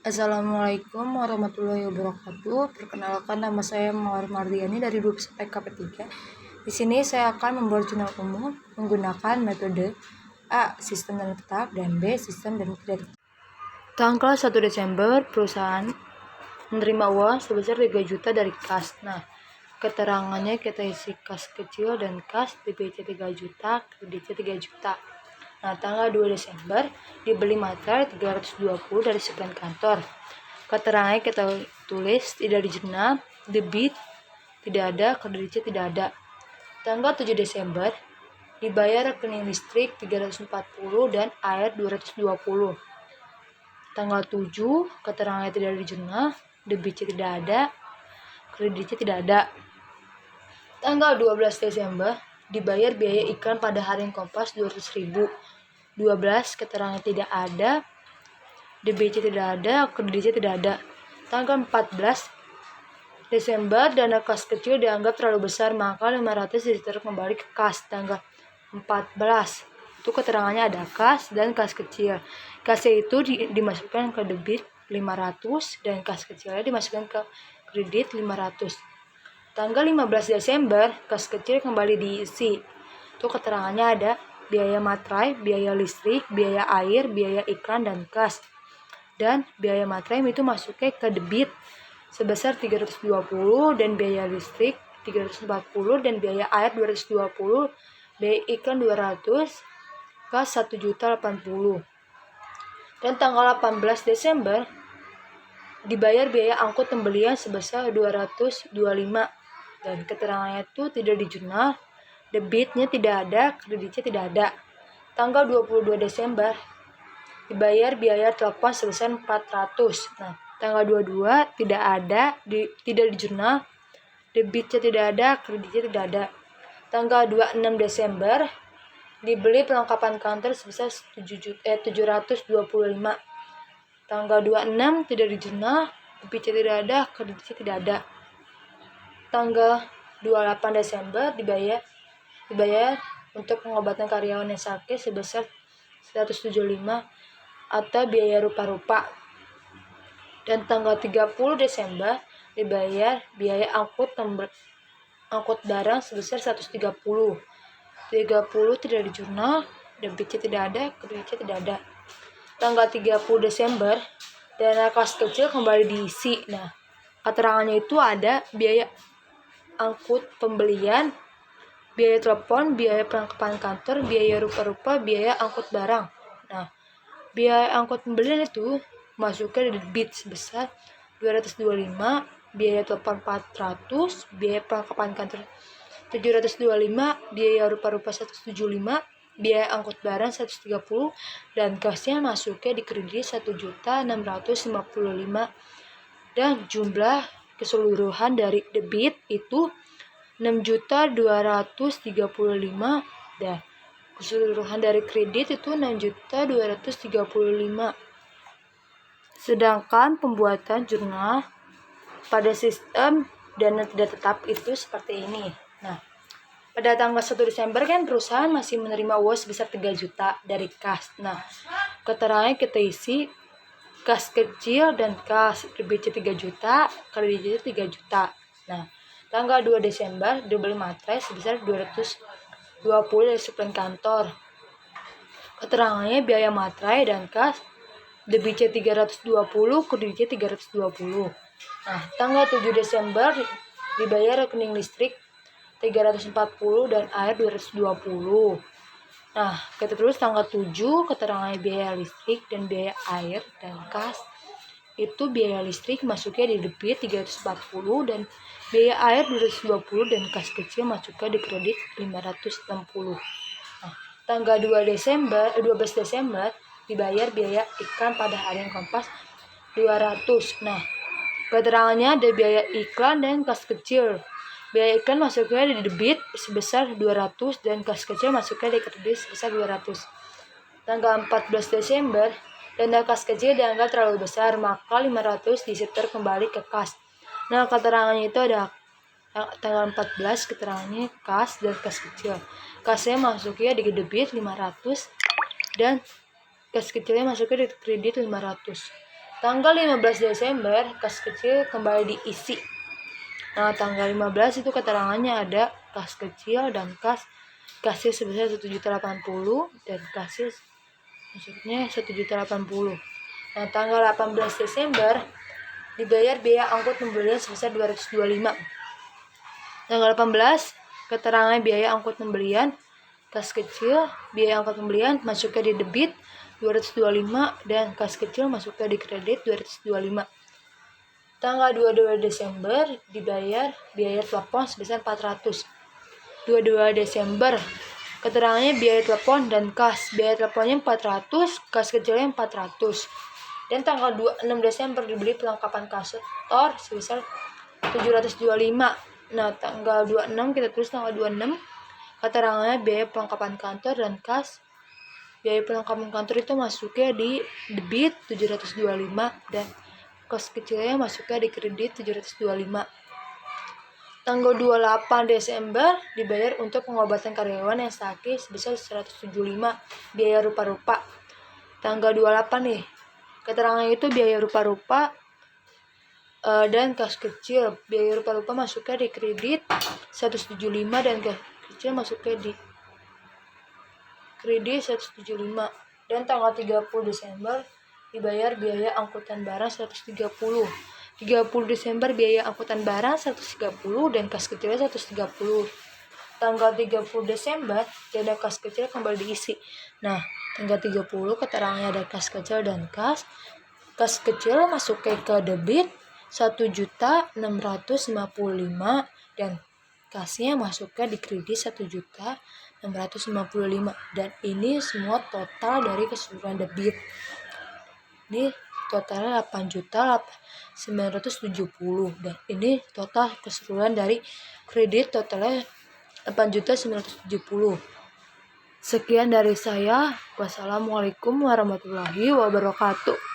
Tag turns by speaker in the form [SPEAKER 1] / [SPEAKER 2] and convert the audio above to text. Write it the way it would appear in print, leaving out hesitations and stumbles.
[SPEAKER 1] Assalamualaikum warahmatullahi wabarakatuh. Perkenalkan, nama saya Mawar Mardiani dari grup PKP 3. Di sini saya akan membuat jurnal umum menggunakan metode A. Sistem dan tetap, dan B. Sistem dan tidak tetap. Tanggal 1 Desember, perusahaan menerima uang sebesar 3 juta dari kas. Nah, keterangannya kita isi kas kecil dan kas DBC 3 juta, kreditnya 3 juta. Nah, tanggal 2 Desember dibeli material 320 dari sekian kantor. Keterangannya kita tulis tidak di jurnal, debit tidak ada, kreditnya tidak ada. Tanggal 7 Desember dibayar rekening listrik 340 dan air 220. Tanggal 7 keterangannya tidak di jurnal, debitnya tidak ada, kreditnya tidak ada. Tanggal 12 Desember dibayar biaya iklan pada Harian Kompas 200.000. 12 keterangan tidak ada, DBC tidak ada, kreditnya tidak ada. Tanggal 14 Desember dana kas kecil dianggap terlalu besar, maka 500 ditarik kembali ke kas. Tanggal 14 itu keterangannya ada kas dan kas kecil. Kasnya itu dimasukkan ke debit 500 dan kas kecilnya dimasukkan ke kredit 500. Tanggal 15 Desember kas kecil kembali diisi. Itu keterangannya ada biaya materai, biaya listrik, biaya air, biaya iklan, dan kas. Dan biaya materai itu masuknya ke debit sebesar 320 dan biaya listrik 340 dan biaya air 220, biaya iklan 200, kas 1.080. Dan tanggal 18 Desember dibayar biaya angkut pembelian sebesar 225 dan keterangannya itu tidak di jurnal, debitnya tidak ada, kreditnya tidak ada. Tanggal 22 Desember dibayar biaya telepon sebesar 400. Nah, tanggal 22 tidak ada, tidak di jurnal, debitnya tidak ada, kreditnya tidak ada. Tanggal 26 Desember dibeli perlengkapan kantor sebesar 725. Tanggal 26 tidak di jurnal, debitnya tidak ada, kreditnya tidak ada. Tanggal 28 Desember dibayar untuk pengobatan karyawan yang sakit sebesar 175 atau biaya rupa-rupa. Dan tanggal 30 Desember dibayar biaya angkut barang sebesar 130. 30 tidak di jurnal, debitnya tidak ada, kreditnya tidak ada. Tanggal 30 Desember dana kas kecil kembali diisi. Nah, keterangannya itu ada biaya angkut pembelian, biaya telepon, biaya perlengkapan kantor, biaya rupa-rupa, biaya angkut barang. Nah, biaya angkut pembelian itu masuknya di debit sebesar 225, biaya telepon 400, biaya perlengkapan kantor 725, biaya rupa-rupa 175, biaya angkut barang 130, dan kasnya masuknya di kredit 1.655. Dan jumlah keseluruhan dari debit itu 6.235 dan keseluruhan dari kredit itu 6.235. Sedangkan pembuatan jurnal pada sistem dana tidak tetap itu seperti ini. Nah, pada tanggal 1 Desember kan perusahaan masih menerima uang sebesar 3 juta dari kas. Nah, keterangannya kita isi kas kecil dan kas, debitnya 3 juta, kreditnya 3 juta. Nah, tanggal 2 Desember dibeli materai sebesar 220 dari sekian kantor. Keterangannya biaya materai dan kas, debitnya 320, kreditnya 320. Nah, tanggal 7 Desember dibayar rekening listrik 340 dan air 220. Nah, kita terus tanggal 7 keterangan biaya listrik dan biaya air dan kas. Itu biaya listrik masuknya di debit 340 dan biaya air 220 dan kas kecil masuknya di kredit 560. Nah, tanggal 12 Desember dibayar biaya iklan pada Harian Kompas 200. Nah, keterangannya ada biaya iklan dan kas kecil. Biaya iklan masuknya di debit sebesar 200 dan kas kecil masuknya di kredit sebesar 200. Tanggal 14 Desember dana kas kecil dianggap terlalu besar, maka 500 disetor kembali ke kas. Nah, keterangannya itu ada tanggal 14 keterangannya kas dan kas kecil. Kasnya masuknya di debit 500 dan kas kecilnya masuknya di kredit 500. Tanggal 15 Desember kas kecil kembali diisi. Nah, tanggal 15 itu keterangannya ada kas kecil dan kasir sebesar 1.080.000 dan kasir maksudnya 1.080.000. Nah, tanggal 18 Desember dibayar biaya angkut pembelian sebesar 225. Tanggal 18 keterangan biaya angkut pembelian kas kecil, biaya angkut pembelian masuknya di debit 225 dan kas kecil masuknya di kredit 225. Tanggal 22 Desember dibayar biaya telepon sebesar 400. 22 Desember keterangannya biaya telepon dan kas. Biaya teleponnya 400, kas kecilnya 400. Dan tanggal 26 Desember dibeli perlengkapan kastor sebesar 725. Nah, tanggal 26 kita tulis tanggal 26. Keterangannya biaya perlengkapan kantor dan kas. Biaya perlengkapan kantor itu masuknya di debit 725 dan kas kecilnya masuknya di kredit 725. Tanggal 28 Desember dibayar untuk pengobatan karyawan yang sakit sebesar 175 biaya rupa-rupa. Tanggal 28 nih. Keterangan itu biaya rupa-rupa dan kas kecil. Biaya rupa-rupa masuknya di kredit 175 dan kas kecil masuknya di kredit 175. Dan tanggal 30 Desember dibayar biaya angkutan barang 130. 30 Desember biaya angkutan barang 130 dan kas kecilnya 130. Tanggal 30 Desember dana kas kecil kembali diisi. Nah, tanggal 30 keterangannya ada kas kecil dan kas. Kas kecil masuknya ke debit 1.655 dan kasnya masuknya di kredit 1.655 dan ini semua total dari keseluruhan debit. Ini totalnya 8.970 dan ini total keseluruhan dari kredit totalnya 8.970. Sekian dari saya. Wassalamualaikum warahmatullahi wabarakatuh.